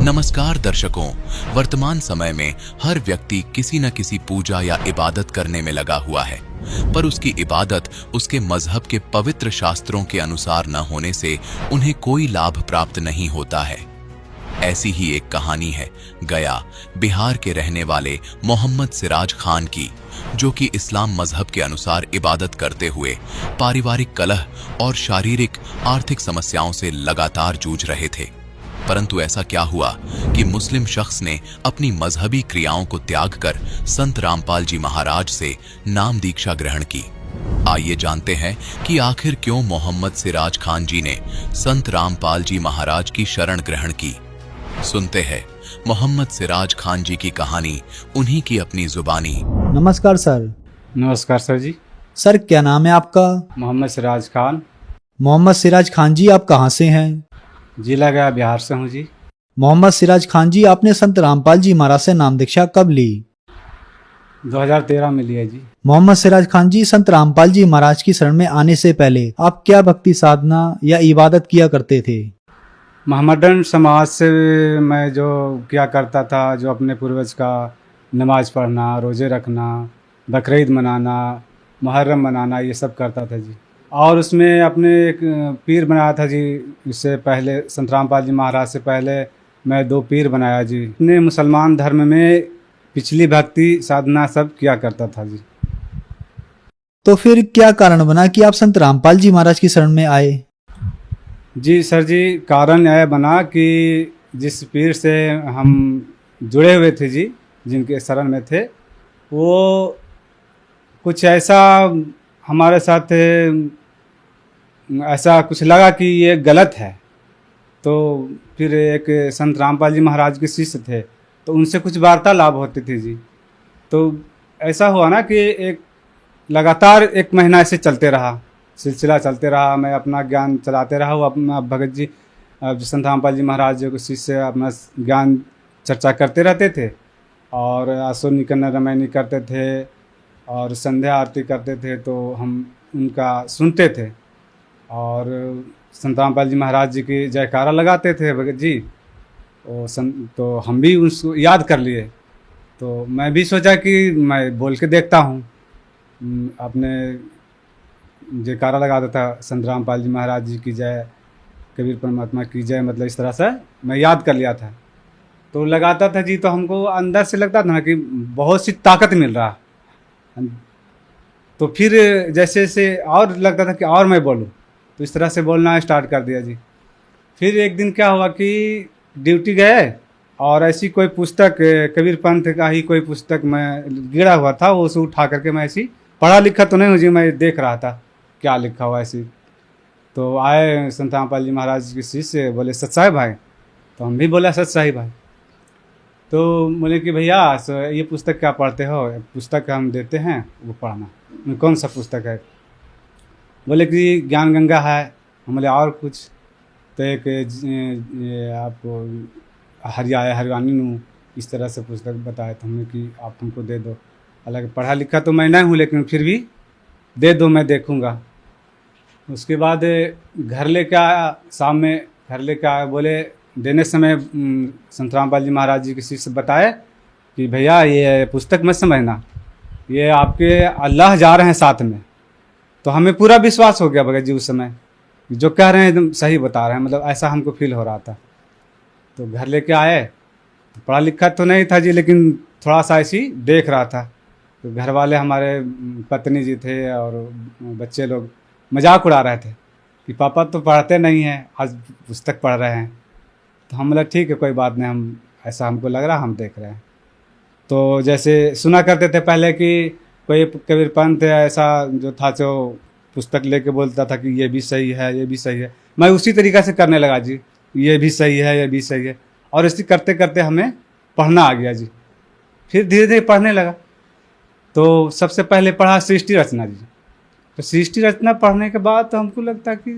नमस्कार दर्शकों, वर्तमान समय में हर व्यक्ति किसी न किसी पूजा या इबादत करने में लगा हुआ है, पर उसकी इबादत उसके मजहब के पवित्र शास्त्रों के अनुसार न होने से उन्हें कोई लाभ प्राप्त नहीं होता है। ऐसी ही एक कहानी है गया, बिहार के रहने वाले मोहम्मद सिराज खान की, जो कि इस्लाम मजहब के अनुसार इबादत करते हुए पारिवारिक कलह और शारीरिक आर्थिक समस्याओं से लगातार जूझ रहे थे। परंतु ऐसा क्या हुआ कि मुस्लिम शख्स ने अपनी मजहबी क्रियाओं को त्याग कर संत रामपाल जी महाराज से नाम दीक्षा ग्रहण की। आइए जानते हैं कि आखिर क्यों मोहम्मद सिराज खान जी ने संत रामपाल जी महाराज की शरण ग्रहण की। सुनते हैं मोहम्मद सिराज खान जी की कहानी, उन्हीं की अपनी जुबानी। नमस्कार सर। नमस्कार सर जी। सर क्या नाम है आपका? मोहम्मद सिराज खान। मोहम्मद सिराज खान जी, आप कहाँ से हैं? जिला गया, बिहार से हूँ जी। मोहम्मद सिराज खान जी, आपने संत रामपाल जी महाराज से नाम दीक्षा कब ली? 2013 में लिया जी। मोहम्मद सिराज खान जी, संत रामपाल जी महाराज की शरण में आने से पहले आप क्या भक्ति साधना या इबादत किया करते थे? मोहम्मदन समाज से मैं जो किया करता था, जो अपने पूर्वज का नमाज पढ़ना, रोज़े रखना, बकरीद मनाना, मुहर्रम मनाना, ये सब करता था जी। और उसमें अपने एक पीर बनाया था जी। इससे पहले संत रामपाल जी महाराज से पहले मैं 2 पीर बनाया जी। अपने मुसलमान धर्म में पिछली भक्ति साधना सब किया करता था जी। तो फिर क्या कारण बना कि आप संत रामपाल जी महाराज की शरण में आए? जी सर जी, कारण यह बना कि जिस पीर से हम जुड़े हुए थे जी, जिनके शरण में थे, वो कुछ ऐसा हमारे साथ ऐसा कुछ लगा कि ये गलत है। तो फिर एक संत रामपाल जी महाराज के शिष्य थे, तो उनसे कुछ वार्तालाप होती थी जी। तो ऐसा हुआ ना कि एक लगातार 1 महीना ऐसे चलते रहा, सिलसिला चलते रहा। मैं अपना ज्ञान चलाते रहा। वो अपना भगत जी संत रामपाल जी महाराज जी के शिष्य अपना ज्ञान चर्चा करते रहते थे, और आसो निकन्न रामायणी करते थे और संध्या आरती करते थे। तो हम उनका सुनते थे और संत रामपाल जी महाराज जी की जयकारा लगाते थे भगत जी। तो हम भी उसको याद कर लिए। तो मैं भी सोचा कि मैं बोल के देखता हूँ। अपने जयकारा लगाता था, संत रामपाल जी महाराज जी की जय, कबीर परमात्मा की जय, मतलब इस तरह से मैं याद कर लिया था। तो लगाता था जी, तो हमको अंदर से लगता था ना कि बहुत सी ताकत मिल रहा। तो फिर जैसे जैसे और लगता था कि और मैं बोलूँ, तो इस तरह से बोलना स्टार्ट कर दिया जी। फिर एक दिन क्या हुआ कि ड्यूटी गए और ऐसी कोई पुस्तक, कबीर पंथ का ही कोई पुस्तक मैं गिरा हुआ था, वो उसे उठा करके मैं ऐसी, पढ़ा लिखा तो नहीं हूँ जी, मैं देख रहा था क्या लिखा हुआ ऐसी। तो आए संत रामपाल जी महाराज के शिष्य, बोले सच्चाई भाई। तो हम भी बोला सच्चाई भाई। तो बोले कि भैया ये पुस्तक क्या पढ़ते हो? पुस्तक हम देते हैं, वो पढ़ना। कौन सा पुस्तक है? बोले कि ज्ञान गंगा है। हम बोले और कुछ? तो एक आपको हरिवाणी नू इस तरह से पुस्तक बताए। तो हमने कि आप हमको दे दो। हालांकि पढ़ा लिखा तो मैं नहीं हूँ, लेकिन फिर भी दे दो, मैं देखूँगा। उसके बाद घर लेके आया, शाम में घर लेके आया। बोले देने समय संत रामपाल जी महाराज जी के शिष्य बताए कि भैया ये पुस्तक मत समझना, ये आपके अल्लाह जा रहे हैं साथ में। तो हमें पूरा विश्वास हो गया भगत जी उस समय, जो कह रहे हैं एकदम सही बता रहे हैं, मतलब ऐसा हमको फील हो रहा था। तो घर लेके आए। तो पढ़ा लिखा तो नहीं था जी, लेकिन थोड़ा सा ऐसी देख रहा था। तो घर वाले हमारे पत्नी जी थे और बच्चे लोग मजाक उड़ा रहे थे कि पापा तो पढ़ते नहीं हैं, आज पुस्तक पढ़ रहे हैं। तो हम बोला ठीक है, कोई बात नहीं, हम ऐसा हमको लग रहा, हम देख रहे हैं। तो जैसे सुना करते थे पहले कि कोई कबीर पंथ ऐसा जो था, जो पुस्तक लेके बोलता था कि ये भी सही है, ये भी सही है। मैं उसी तरीक़े से करने लगा जी, ये भी सही है, ये भी सही है। और इसी करते करते हमें पढ़ना आ गया जी। फिर धीरे धीरे पढ़ने लगा। तो सबसे पहले पढ़ा सृष्टि रचना जी। तो सृष्टि रचना पढ़ने के बाद तो हमको लगता कि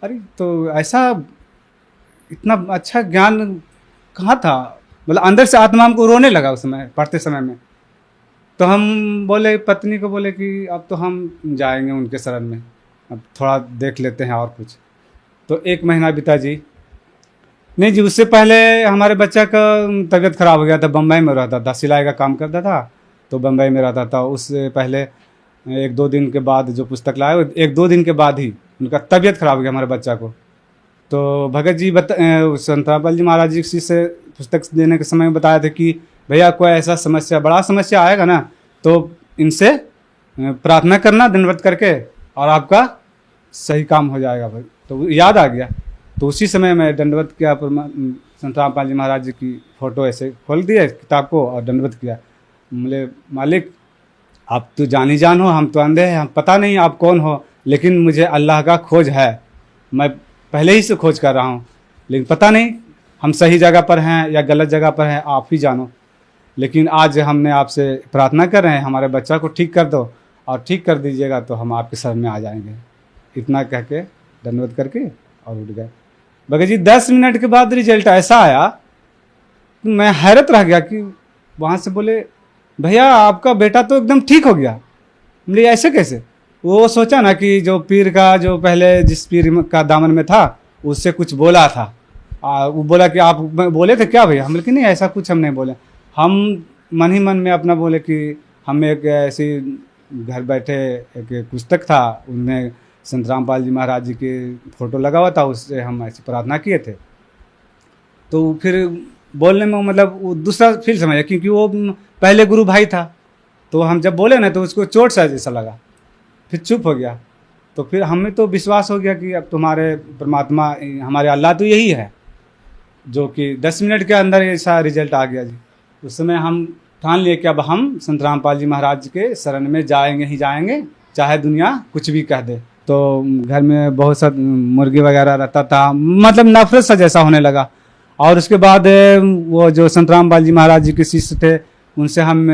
अरे, तो ऐसा इतना अच्छा ज्ञान कहाँ था, मतलब अंदर से आत्मा हमको रोने लगा उस समय पढ़ते समय में। तो हम बोले, पत्नी को बोले कि अब तो हम जाएंगे उनके शरण में, अब थोड़ा देख लेते हैं और कुछ। तो 1 महीना बीता जी। नहीं जी, उससे पहले हमारे बच्चा का तबीयत खराब हो गया था, बम्बई में रहता था, सिलाई का काम करता था, तो बम्बई में रहता था। उससे पहले 1-2 दिन के बाद जो पुस्तक लाए, 1-2 दिन के बाद ही उनका तबीयत खराब हो गया हमारे बच्चा को। तो भगत जी संत रामपाल जी महाराज जी से पुस्तक देने के समय में बताया था कि भैया कोई ऐसा समस्या, बड़ा समस्या आएगा ना, तो इनसे प्रार्थना करना दंडवत करके, और आपका सही काम हो जाएगा भाई। तो याद आ गया, तो उसी समय मैं दंडवत किया, संत रामपाल जी महाराज जी की फ़ोटो ऐसे खोल दिए किताब को और दंडवत किया। बोले मालिक आप तो जानी जान हो, हम तो अंधे हैं, हम पता नहीं आप कौन हो, लेकिन मुझे अल्लाह का खोज है, मैं पहले ही से खोज कर रहा हूँ, लेकिन पता नहीं हम सही जगह पर हैं या गलत जगह पर हैं, आप ही जानो। लेकिन आज हमने आपसे प्रार्थना कर रहे हैं, हमारे बच्चा को ठीक कर दो, और ठीक कर दीजिएगा तो हम आपके शरण में आ जाएंगे। इतना कह के दंडवत करके और उठ गए। भगत जी 10 मिनट के बाद रिजल्ट ऐसा आया, मैं हैरत रह गया कि वहाँ से बोले भैया आपका बेटा तो एकदम ठीक हो गया। बोले ऐसे कैसे? वो सोचा ना कि जो पीर का, जो पहले जिस पीर का दामन में था, उससे कुछ बोला था। वो बोला कि आप बोले थे क्या भैया? हम बोले कि नहीं ऐसा कुछ हम नहीं बोले, हम मन ही मन में अपना बोले कि हम एक ऐसी घर बैठे एक पुस्तक था, उनमें संत रामपाल जी महाराज जी के फ़ोटो लगा हुआ था, उससे हम ऐसी प्रार्थना किए थे। तो फिर बोलने में मतलब वो दूसरा फील समझा, क्योंकि वो पहले गुरु भाई था, तो हम जब बोले ना तो उसको चोट सा जैसा लगा, फिर चुप हो गया। तो फिर हमें तो विश्वास हो गया कि अब तुम्हारे परमात्मा, हमारे अल्लाह तो यही है, जो कि 10 मिनट के अंदर ऐसा रिजल्ट आ गया जी। उस समय हम ठान लिए कि अब हम संत रामपाल जी महाराज के शरण में जाएंगे ही जाएंगे, चाहे दुनिया कुछ भी कह दे। तो घर में बहुत सा मुर्गी वगैरह रहता था, मतलब नफरत सा जैसा होने लगा। और उसके बाद वो जो संत रामपाल जी महाराज जी के शिष्य थे, उनसे हम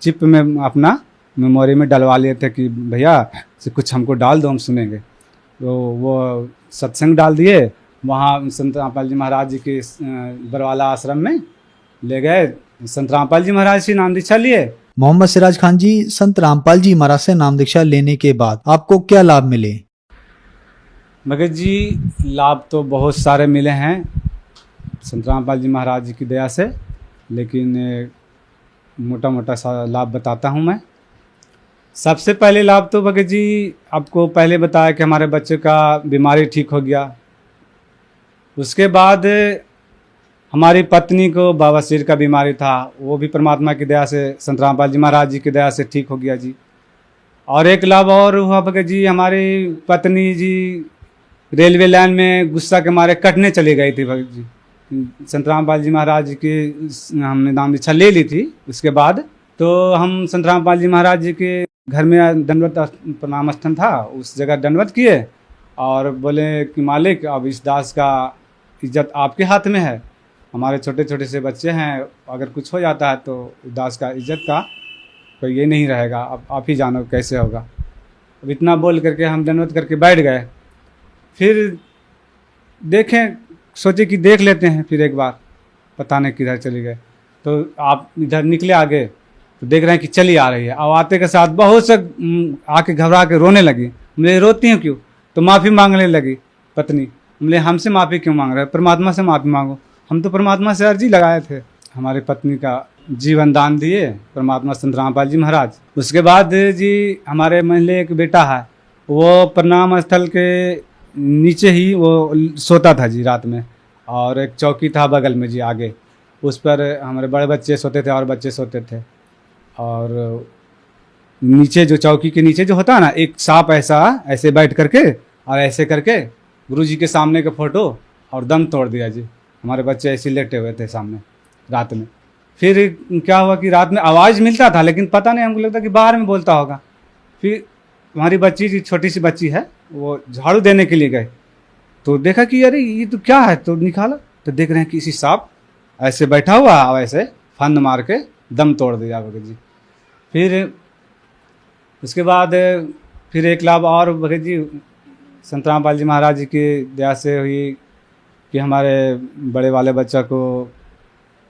चिप में अपना मेमोरी में डलवा लिए थे कि भैया से कुछ हमको डाल दो, हम सुनेंगे। तो वो सत्संग डाल दिए, वहाँ संत रामपाल जी महाराज जी के बरवाला आश्रम में ले गए, संत रामपाल जी महाराज से नाम दीक्षा लिए। मोहम्मद सिराज खान जी, संत रामपाल जी महाराज से नाम दीक्षा लेने के बाद आपको क्या लाभ मिले? भगत जी लाभ तो बहुत सारे मिले हैं संत रामपाल जी महाराज जी की दया से, लेकिन मोटा मोटा सा लाभ बताता हूँ मैं। सबसे पहले लाभ तो भगत जी आपको पहले बताया कि हमारे बच्चे का बीमारी ठीक हो गया। उसके बाद हमारी पत्नी को बवासीर का बीमारी था, वो भी परमात्मा की दया से, संत रामपाल जी महाराज जी की दया से ठीक हो गया जी। और एक लाभ और हुआ भगत जी, हमारी पत्नी जी रेलवे लाइन में गुस्सा के मारे कटने चली गई थी भगत जी। संत रामपाल जी महाराज जी की हमने नाम दीक्षा ले ली थी। उसके बाद तो हम संत रामपाल जी महाराज जी के घर में दंडवत प्रणाम स्थल था, उस जगह दंडवत किए और बोले कि मालिक अब इस दास का इज्जत आपके हाथ में है, हमारे छोटे छोटे से बच्चे हैं, अगर कुछ हो जाता है तो दास का इज्जत का कोई ये नहीं रहेगा, अब आप ही जानो कैसे होगा। अब इतना बोल करके हम दंडवत करके बैठ गए। फिर देखें, सोचे कि देख लेते हैं, फिर एक बार पता नहीं किधर चली गए। तो आप इधर निकले आगे तो देख रहे हैं कि चली आ रही है। अब आते के साथ बहुत से आके घबरा के रोने लगी। मुझे रोती हूँ क्यों? तो माफ़ी मांगने लगी पत्नी। बोले हमसे माफ़ी क्यों मांग रहे हो? परमात्मा से माफ़ी मांगो। हम तो परमात्मा से अर्जी लगाए थे। हमारी पत्नी का जीवन दान दिए परमात्मा संत रामपाल जी महाराज। उसके बाद जी हमारे महल्ले एक बेटा है, वो प्रणाम स्थल के नीचे ही वो सोता था जी रात में, और एक चौकी था बगल में जी आगे, उस पर हमारे बड़े बच्चे सोते थे और बच्चे सोते थे। और नीचे जो चौकी के नीचे जो होता है ना, एक सांप ऐसे बैठ करके और ऐसे करके गुरुजी के सामने का फोटो और दम तोड़ दिया जी। हमारे बच्चे ऐसे लेटे हुए थे सामने रात में। फिर क्या हुआ कि रात में आवाज़ मिलता था, लेकिन पता नहीं, हमको लगता कि बाहर में बोलता होगा। फिर हमारी बच्ची जी, छोटी सी बच्ची है, वो झाड़ू देने के लिए गए तो देखा कि अरे ये तो क्या है, तो निकाला तो देख रहे हैं कि इसी सांप ऐसे बैठा हुआ और ऐसे फंद मार के दम तोड़ दिया भगत जी। फिर उसके बाद फिर एक लाभ और भगत जी संत रामपाल जी महाराज जी की दया से हुई कि हमारे बड़े वाले बच्चा को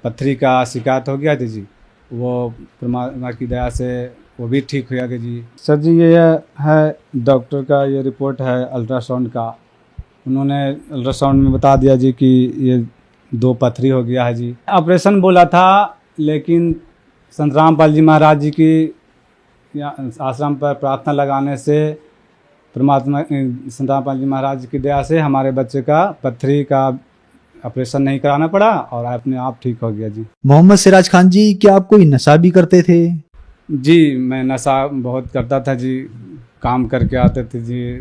पथरी का शिकायत हो गया थी जी, वो परमात्मा की दया से वो भी ठीक हुआ कि जी। सर जी ये है डॉक्टर का, ये रिपोर्ट है अल्ट्रासाउंड का। उन्होंने अल्ट्रासाउंड में बता दिया जी कि ये 2 पथरी हो गया है जी। ऑपरेशन बोला था, लेकिन संत रामपाल जी महाराज जी की आश्रम पर प्रार्थना लगाने से परमात्मा संत रामपाल जी महाराज जी की दया से हमारे बच्चे का पथरी का ऑपरेशन नहीं कराना पड़ा और अपने आप ठीक हो गया जी। मोहम्मद सिराज खान जी, क्या आप कोई नशा भी करते थे? जी, मैं नशा बहुत करता था जी। काम करके आते थे जी,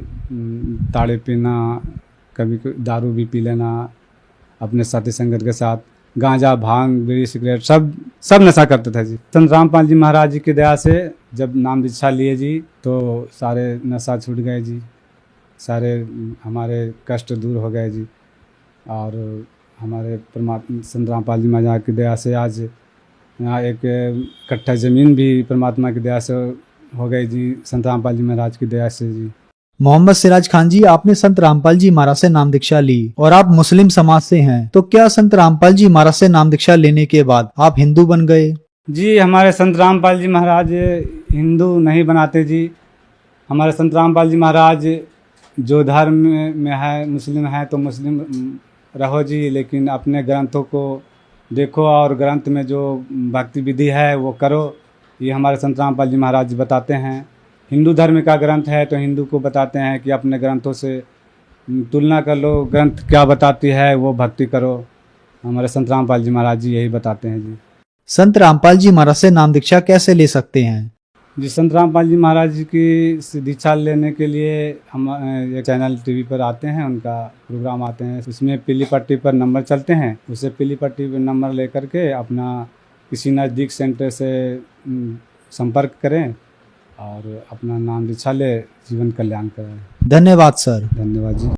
ताड़े पीना, कभी दारू भी पी लेना, अपने साथी संगत के साथ गांजा, भांग, बीड़ी, सिगरेट सब नशा करते थे जी। संत रामपाल जी महाराज जी की दया से जब नाम दीक्षा लिए जी तो सारे नशा छूट गए जी, सारे हमारे कष्ट दूर हो गए जी। और हमारे परमात्मा संत रामपाल जी महाराज की दया से आज यहाँ एक कट्ठा ज़मीन भी परमात्मा की दया से हो गई जी, संत रामपाल जी महाराज की दया से जी। मोहम्मद सिराज खान जी, आपने संत रामपाल जी महाराज से नाम दीक्षा ली और आप मुस्लिम समाज से हैं, तो क्या संत रामपाल जी महाराज से नाम दीक्षा लेने के बाद आप हिंदू बन गए? जी, हमारे संत रामपाल जी महाराज हिंदू नहीं बनाते जी। हमारे संत रामपाल जी महाराज जो धर्म में है, मुस्लिम है तो मुस्लिम रहो जी, लेकिन अपने ग्रंथों को देखो और ग्रंथ में जो भक्ति विधि है वो करो। ये हमारे संत रामपाल जी महाराज जी बताते हैं। हिंदू धर्म का ग्रंथ है तो हिंदू को बताते हैं कि अपने ग्रंथों से तुलना कर लो, ग्रंथ क्या बताती है वो भक्ति करो। हमारे संत रामपाल जी महाराज जी यही बताते हैं जी। संत रामपाल जी महाराज से नाम दीक्षा कैसे ले सकते हैं? जी, संत रामपाल जी महाराज जी की दीक्षा लेने के लिए हम ये चैनल टीवी पर आते हैं, उनका प्रोग्राम आते हैं, उसमें पीली पट्टी पर नंबर चलते हैं, उससे पीली पट्टी पर नंबर लेकर के अपना किसी नज़दीक सेंटर से संपर्क करें और अपना नाम दीक्षा ले, जीवन कल्याण करें। धन्यवाद सर। धन्यवाद जी।